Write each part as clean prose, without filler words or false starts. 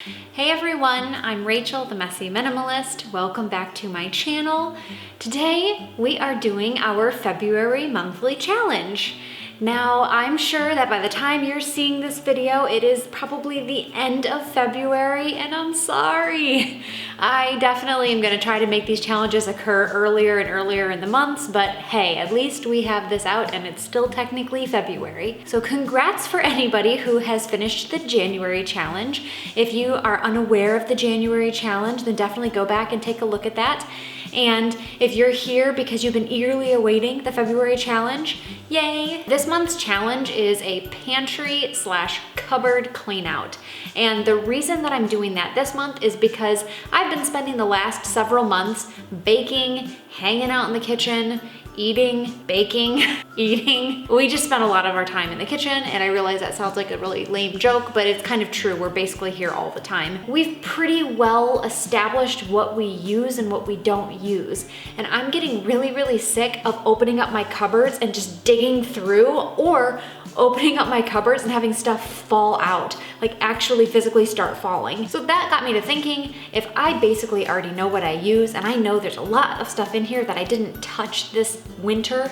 Hey everyone, I'm Rachel, the Messy Minimalist. Welcome back to my channel. Today we are doing our February monthly challenge. Now, I'm sure that by the time you're seeing this video, it is probably the end of February, and I'm sorry. I definitely am gonna try to make these challenges occur earlier and earlier in the months, but hey, at least we have this out and it's still technically February. So congrats for anybody who has finished the January challenge. If you are unaware of the January challenge, then definitely go back and take a look at that. And if you're here because you've been eagerly awaiting the February challenge, yay! This month's challenge is a pantry / cupboard clean out. And the reason that I'm doing that this month is because I've been spending the last several months baking, hanging out in the kitchen, eating, baking, eating. We just spend a lot of our time in the kitchen, and I realize that sounds like a really lame joke, but it's kind of true. We're basically here all the time. We've pretty well established what we use and what we don't use. And I'm getting really sick of opening up my cupboards and just digging through, or opening up my cupboards and having stuff fall out, like actually physically start falling. So that got me to thinking, if I basically already know what I use, and I know there's a lot of stuff in here that I didn't touch this winter,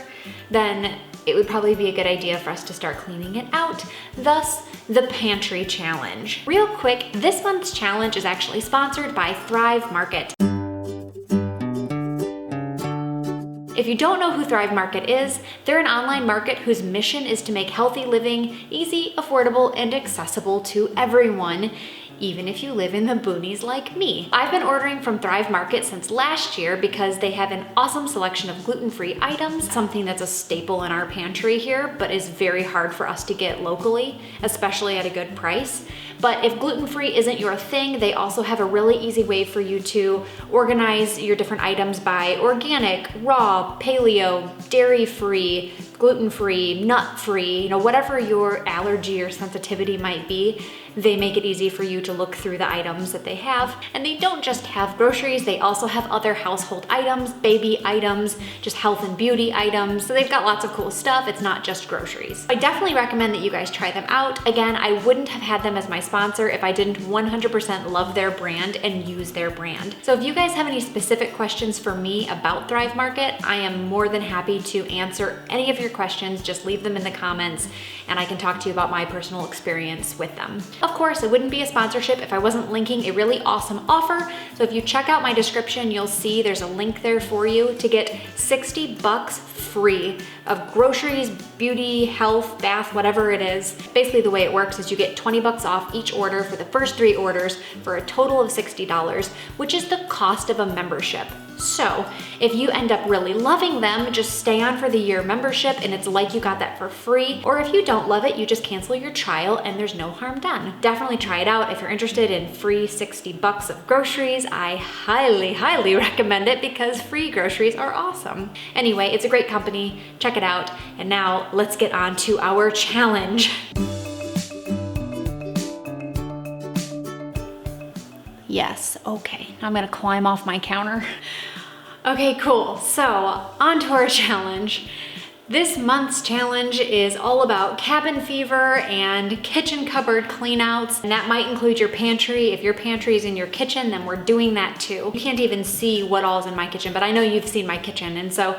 then it would probably be a good idea for us to start cleaning it out. Thus, the pantry challenge. Real quick, this month's challenge is actually sponsored by Thrive Market. If you don't know who Thrive Market is, they're an online market whose mission is to make healthy living easy, affordable, and accessible to everyone, even if you live in the boonies like me. I've been ordering from Thrive Market since last year because they have an awesome selection of gluten-free items, something that's a staple in our pantry here, but is very hard for us to get locally, especially at a good price. But if gluten-free isn't your thing, they also have a really easy way for you to organize your different items by organic, raw, paleo, dairy-free, gluten-free, nut-free, whatever your allergy or sensitivity might be. They make it easy for you to look through the items that they have. And they don't just have groceries, they also have other household items, baby items, just health and beauty items. So they've got lots of cool stuff. It's not just groceries. I definitely recommend that you guys try them out. Again, I wouldn't have had them as my sponsor if I didn't 100% love their brand and use their brand. So if you guys have any specific questions for me about Thrive Market, I am more than happy to answer any of your questions. Just leave them in the comments and I can talk to you about my personal experience with them. Of course, it wouldn't be a sponsorship if I wasn't linking a really awesome offer. So if you check out my description, you'll see there's a link there for you to get $60 free of groceries, beauty, health, bath, whatever it is. Basically the way it works is you get $20 off each order for the first 3 orders for a total of $60, which is the cost of a membership. So if you end up really loving them, just stay on for the year membership and it's like you got that for free. Or if you don't love it, you just cancel your trial and there's no harm done. Definitely try it out. If you're interested in free $60 of groceries, I highly recommend it because free groceries are awesome. Anyway, it's a great company. Check it out. And now let's get on to our challenge. Yes, okay, I'm gonna climb off my counter. Okay, cool, so on to our challenge. This month's challenge is all about cabin fever and kitchen cupboard cleanouts, and that might include your pantry. If your pantry is in your kitchen, then we're doing that too. You can't even see what all is in my kitchen, but I know you've seen my kitchen, and so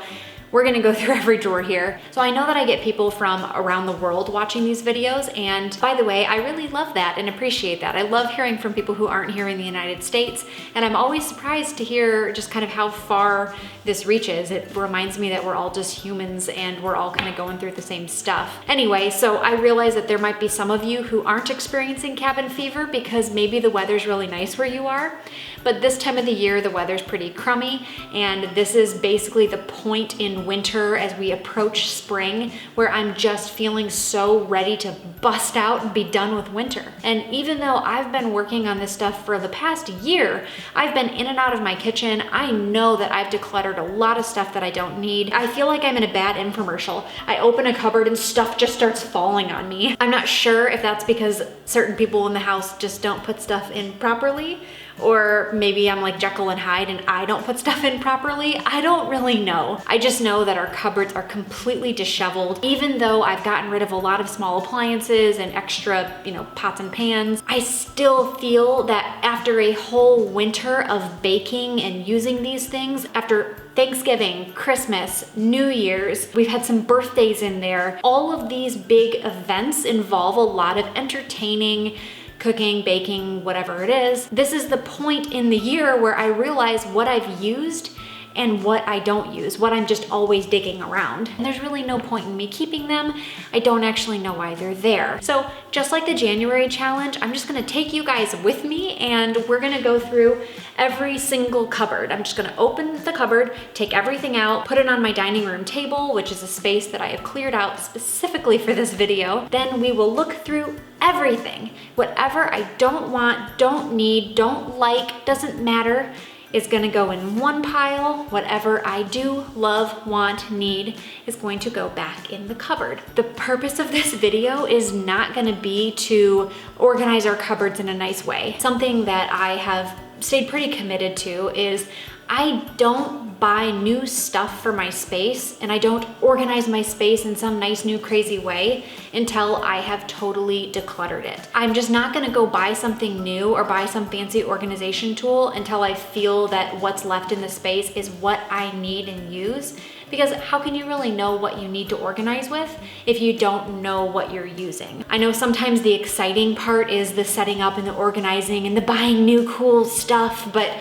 we're gonna go through every drawer here. So I know that I get people from around the world watching these videos, and by the way, I really love that and appreciate that. I love hearing from people who aren't here in the United States, and I'm always surprised to hear just kind of how far this reaches. It reminds me that we're all just humans and we're all kind of going through the same stuff. Anyway, so I realize that there might be some of you who aren't experiencing cabin fever because maybe the weather's really nice where you are, but this time of the year, the weather's pretty crummy, and this is basically the point in winter as we approach spring where I'm just feeling so ready to bust out and be done with winter. And even though I've been working on this stuff for the past year, I've been in and out of my kitchen. I know that I've decluttered a lot of stuff that I don't need. I feel like I'm in a bad infomercial. I open a cupboard and stuff just starts falling on me. I'm not sure if that's because certain people in the house just don't put stuff in properly, or maybe I'm like Jekyll and Hyde and I don't put stuff in properly. I don't really know. I just know know that our cupboards are completely disheveled. Even though I've gotten rid of a lot of small appliances and extra, pots and pans, I still feel that after a whole winter of baking and using these things, after Thanksgiving, Christmas, New Year's, we've had some birthdays in there. All of these big events involve a lot of entertaining, cooking, baking, whatever it is. This is the point in the year where I realize what I've used and what I don't use, what I'm just always digging around. And there's really no point in me keeping them. I don't actually know why they're there. So just like the January challenge, I'm just gonna take you guys with me and we're gonna go through every single cupboard. I'm just gonna open the cupboard, take everything out, put it on my dining room table, which is a space that I have cleared out specifically for this video. Then we will look through everything. Whatever I don't want, don't need, don't like, doesn't matter, is gonna go in one pile. Whatever I do, love, want, need is going to go back in the cupboard. The purpose of this video is not gonna be to organize our cupboards in a nice way. Something that I have stayed pretty committed to is I don't buy new stuff for my space and I don't organize my space in some nice new crazy way until I have totally decluttered it. I'm just not gonna go buy something new or buy some fancy organization tool until I feel that what's left in the space is what I need and use. Because how can you really know what you need to organize with if you don't know what you're using? I know sometimes the exciting part is the setting up and the organizing and the buying new cool stuff, but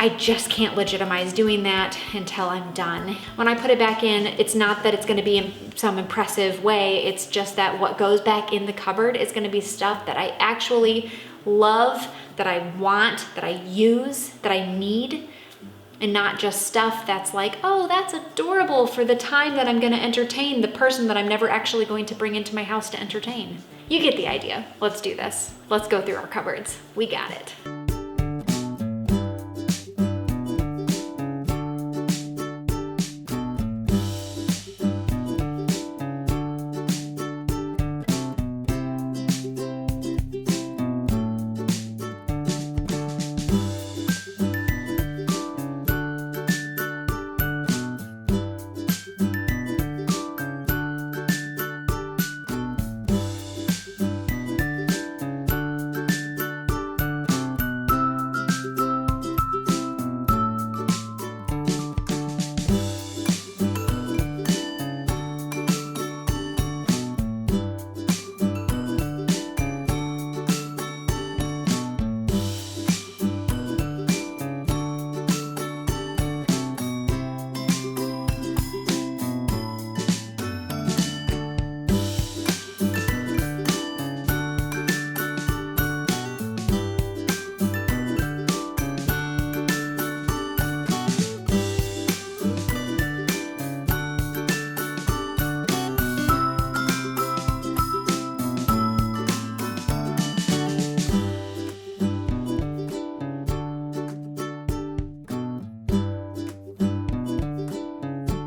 I just can't legitimize doing that until I'm done. When I put it back in, it's not that it's gonna be in some impressive way, it's just that what goes back in the cupboard is gonna be stuff that I actually love, that I want, that I use, that I need, and not just stuff that's like, oh, that's adorable for the time that I'm gonna entertain the person that I'm never actually going to bring into my house to entertain. You get the idea. Let's do this. Let's go through our cupboards. We got it.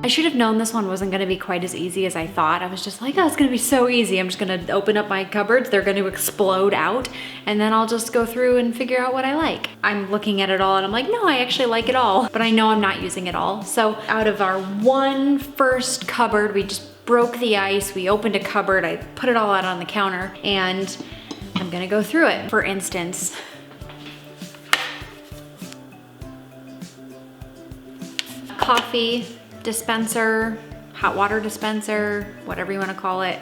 I should have known this one wasn't gonna be quite as easy as I thought. I was just like, oh, it's gonna be so easy. I'm just gonna open up my cupboards, they're gonna explode out, and then I'll just go through and figure out what I like. I'm looking at it all and I'm like, no, I actually like it all, but I know I'm not using it all. So out of our first cupboard, we just broke the ice, we opened a cupboard, I put it all out on the counter, and I'm gonna go through it. For instance, coffee dispenser, hot water dispenser, whatever you want to call it.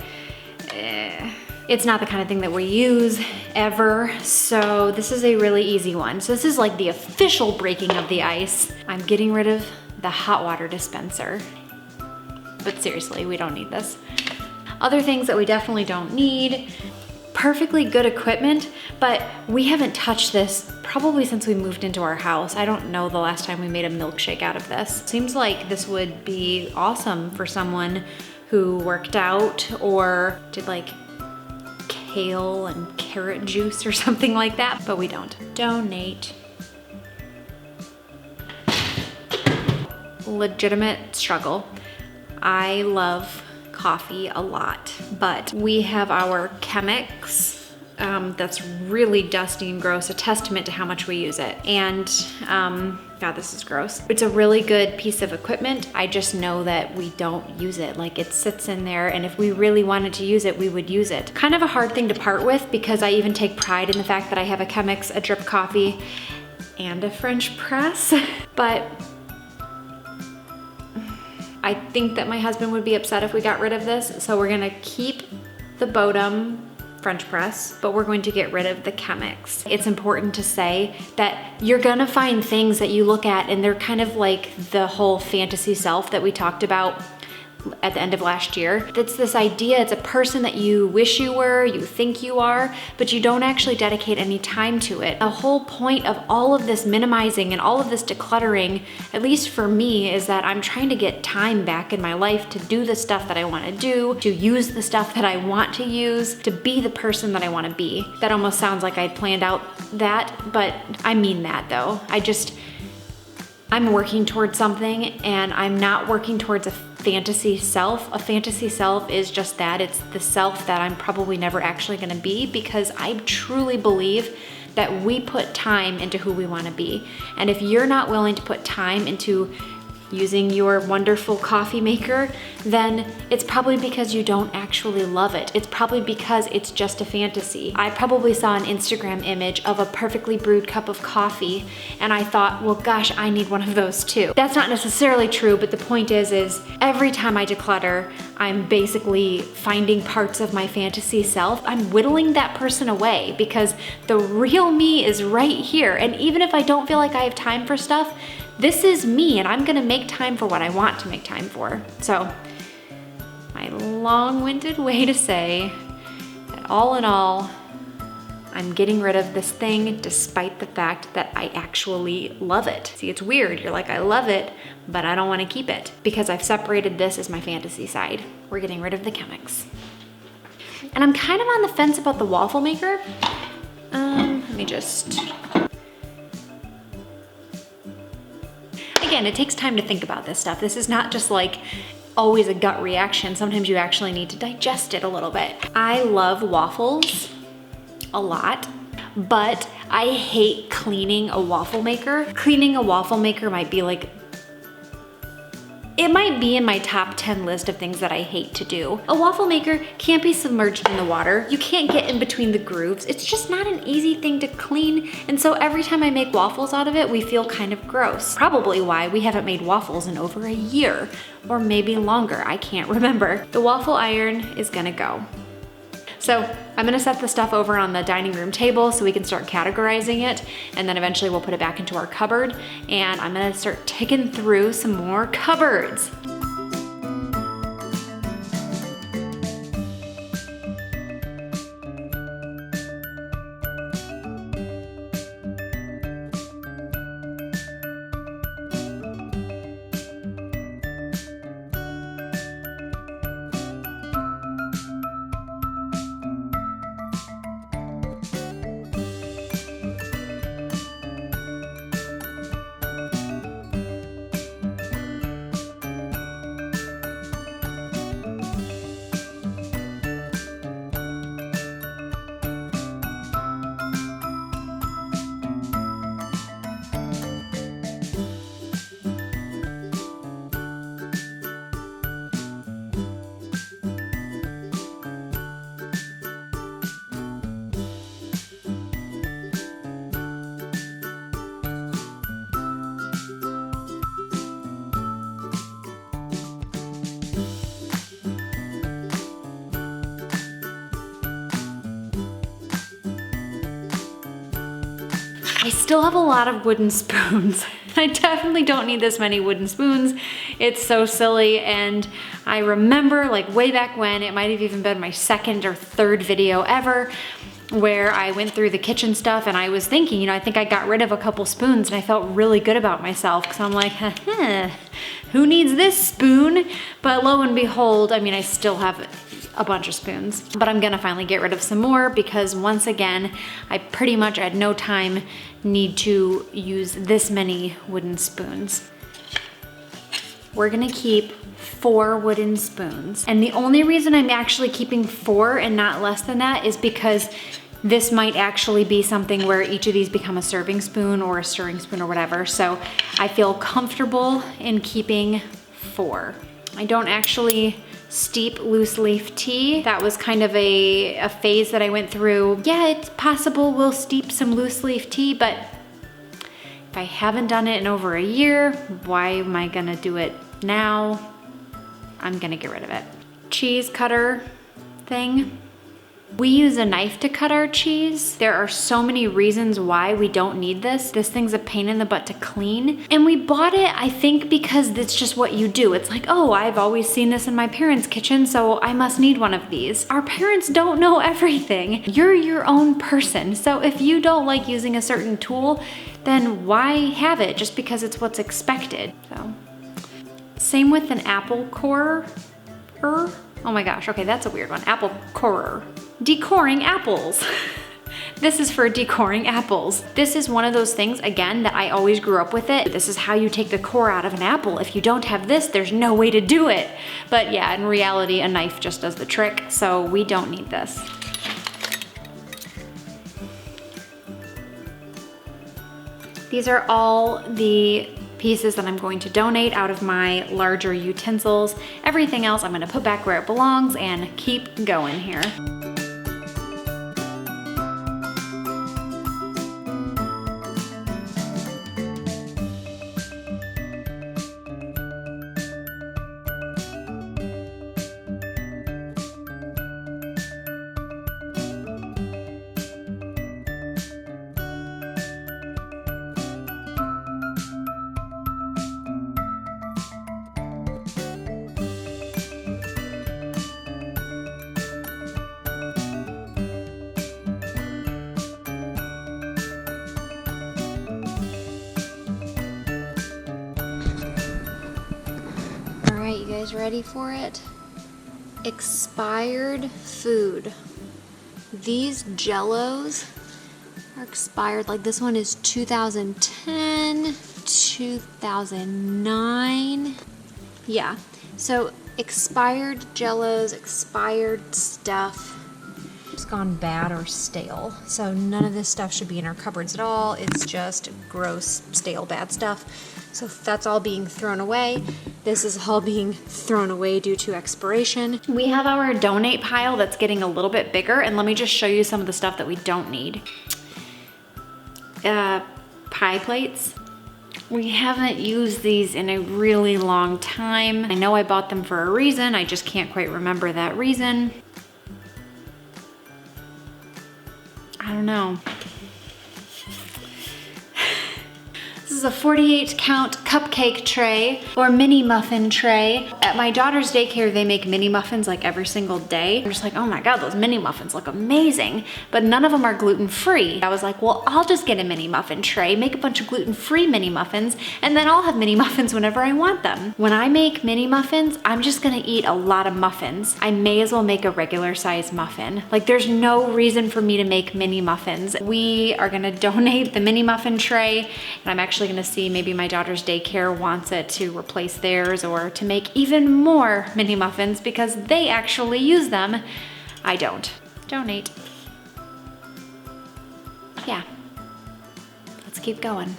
It's not the kind of thing that we use ever, so this is a really easy one. So this is like the official breaking of the ice. I'm getting rid of the hot water dispenser, but seriously, we don't need this. Other things that we definitely don't need, perfectly good equipment, but we haven't touched this probably since we moved into our house. I don't know the last time we made a milkshake out of this. Seems like this would be awesome for someone who worked out or did like kale and carrot juice or something like that, but we don't. Donate. Legitimate struggle. I love coffee a lot, but we have our Chemex that's really dusty and gross, a testament to how much we use it. And God, this is gross. It's a really good piece of equipment. I just know that we don't use it. Like, it sits in there, and if we really wanted to use it, we would use it. Kind of a hard thing to part with because I even take pride in the fact that I have a Chemex, a drip coffee, and a French press. But I think that my husband would be upset if we got rid of this. So we're gonna keep the Bodum French press, but we're going to get rid of the Chemex. It's important to say that you're gonna find things that you look at and they're kind of like the whole fantasy self that we talked about at the end of last year. It's this idea, it's a person that you wish you were, you think you are, but you don't actually dedicate any time to it. The whole point of all of this minimizing and all of this decluttering, at least for me, is that I'm trying to get time back in my life to do the stuff that I want to do, to use the stuff that I want to use, to be the person that I want to be. That almost sounds like I planned out that, but I mean that though. I'm working towards something and I'm not working towards a fantasy self. A fantasy self is just that. It's the self that I'm probably never actually gonna be, because I truly believe that we put time into who we wanna be. And if you're not willing to put time into using your wonderful coffee maker, then it's probably because you don't actually love it. It's probably because it's just a fantasy. I probably saw an Instagram image of a perfectly brewed cup of coffee and I thought, well gosh, I need one of those too. That's not necessarily true, but the point is every time I declutter, I'm basically finding parts of my fantasy self. I'm whittling that person away because the real me is right here. And even if I don't feel like I have time for stuff, this is me and I'm gonna make time for what I want to make time for. So, my long-winded way to say that all in all, I'm getting rid of this thing despite the fact that I actually love it. See, it's weird. You're like, I love it, but I don't wanna keep it because I've separated this as my fantasy side. We're getting rid of the Chemex. And I'm kind of on the fence about the waffle maker. Let me just... Again, it takes time to think about this stuff. This is not just like always a gut reaction. Sometimes you actually need to digest it a little bit. I love waffles a lot, but I hate cleaning a waffle maker. Cleaning a waffle maker might be like, it might be in my top 10 list of things that I hate to do. A waffle maker can't be submerged in the water. You can't get in between the grooves. It's just not an easy thing to clean. And so every time I make waffles out of it, we feel kind of gross. Probably why we haven't made waffles in over a year, or maybe longer, I can't remember. The waffle iron is gonna go. So I'm gonna set the stuff over on the dining room table so we can start categorizing it, and then eventually we'll put it back into our cupboard, and I'm gonna start ticking through some more cupboards. I still have a lot of wooden spoons. I definitely don't need this many wooden spoons. It's so silly, and I remember like way back when, it might have even been my second or third video ever, where I went through the kitchen stuff and I was thinking, you know, I think I got rid of a couple spoons and I felt really good about myself because I'm like, who needs this spoon? But lo and behold, I mean, I still have a bunch of spoons, but I'm gonna finally get rid of some more because once again, I pretty much at no time need to use this many wooden spoons. We're gonna keep 4 wooden spoons. And the only reason I'm actually keeping 4 and not less than that is because This might actually be something where each of these become a serving spoon or a stirring spoon or whatever. So I feel comfortable in keeping 4. I don't actually steep loose leaf tea. That was kind of a phase that I went through. Yeah, it's possible we'll steep some loose leaf tea, but if I haven't done it in over a year, why am I gonna do it now? I'm gonna get rid of it. Cheese cutter thing. We use a knife to cut our cheese. There are so many reasons why we don't need this. This thing's a pain in the butt to clean. And we bought it, I think, because it's just what you do. It's like, oh, I've always seen this in my parents' kitchen, so I must need one of these. Our parents don't know everything. You're your own person. So if you don't like using a certain tool, then why have it just because it's what's expected? So, same with an apple corer. Oh my gosh, okay, that's a weird one. Apple corer. Decoring apples. This is for decoring apples. This is one of those things, again, that I always grew up with it. This is how you take the core out of an apple. If you don't have this, there's no way to do it. But yeah, in reality, a knife just does the trick, so we don't need this. These are all the pieces that I'm going to donate out of my larger utensils. Everything else I'm gonna put back where it belongs and keep going here. You guys ready for it? Expired food. These Jellos are expired. Like this one is 2010, 2009. Yeah, so expired Jellos, expired stuff. It's gone bad or stale. So none of this stuff should be in our cupboards at all. It's just gross, stale, bad stuff. So that's all being thrown away. This is all being thrown away due to expiration. We have our donate pile that's getting a little bit bigger, and let me just show you some of the stuff that we don't need. Pie plates. We haven't used these in a really long time. I know I bought them for a reason, I just can't quite remember that reason. I don't know. This is a 48 count cupcake tray or mini muffin tray. At my daughter's daycare, they make mini muffins like every single day. I'm just like, oh my God, those mini muffins look amazing, but none of them are gluten-free. I was like, well, I'll just get a mini muffin tray, make a bunch of gluten-free mini muffins, and then I'll have mini muffins whenever I want them. When I make mini muffins, I'm just gonna eat a lot of muffins. I may as well make a regular size muffin. Like there's no reason for me to make mini muffins. We are gonna donate the mini muffin tray, and I'm actually gonna see maybe my daughter's daycare wants it to replace theirs or to make even more mini muffins because they actually use them. I don't. Donate. Yeah. Let's keep going.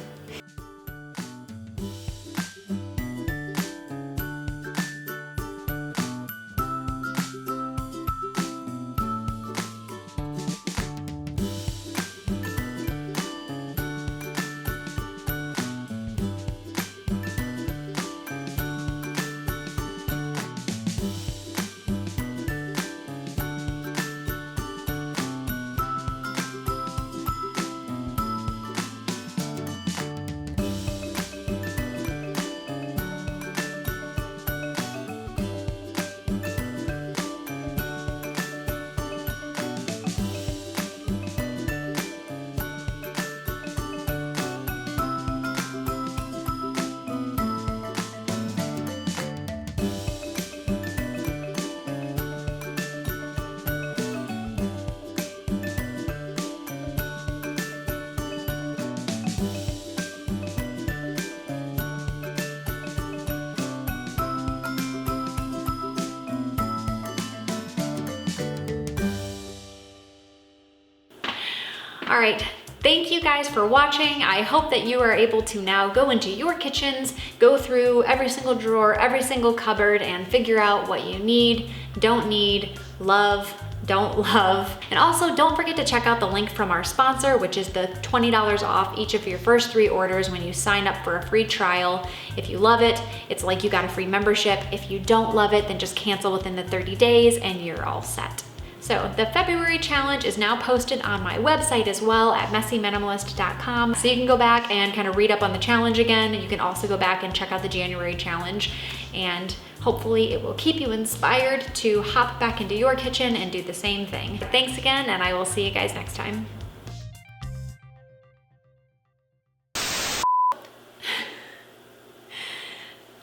All right. Thank you guys for watching. I hope that you are able to now go into your kitchens, go through every single drawer, every single cupboard, and figure out what you need, don't need, love, don't love. And also don't forget to check out the link from our sponsor, which is the $20 off each of your first 3 orders when you sign up for a free trial. If you love it, it's like you got a free membership. If you don't love it, then just cancel within the 30 days and you're all set. So the February challenge is now posted on my website as well at messyminimalist.com. So you can go back and kind of read up on the challenge again. You can also go back and check out the January challenge, and hopefully it will keep you inspired to hop back into your kitchen and do the same thing. Thanks again, and I will see you guys next time.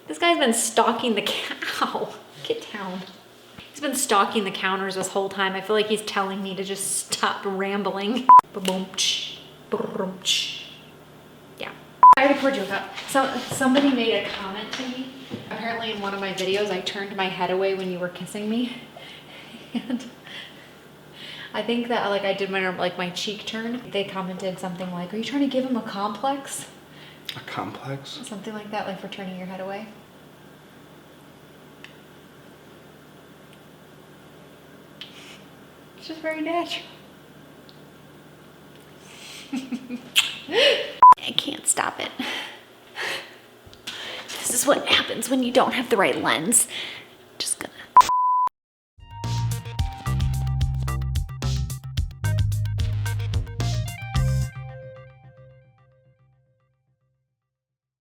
This guy's been stalking the cow. Get down. He's been stalking the counters this whole time. I feel like he's telling me to just stop rambling. Yeah. I already poured you a cup. So somebody made a comment to me. Apparently in one of my videos, I turned my head away when you were kissing me. And I think that like I did my cheek turn. They commented something like, "Are you trying to give him a complex?" A complex? Something like that, like for turning your head away. It's just very natural. I can't stop it. This is what happens when you don't have the right lens.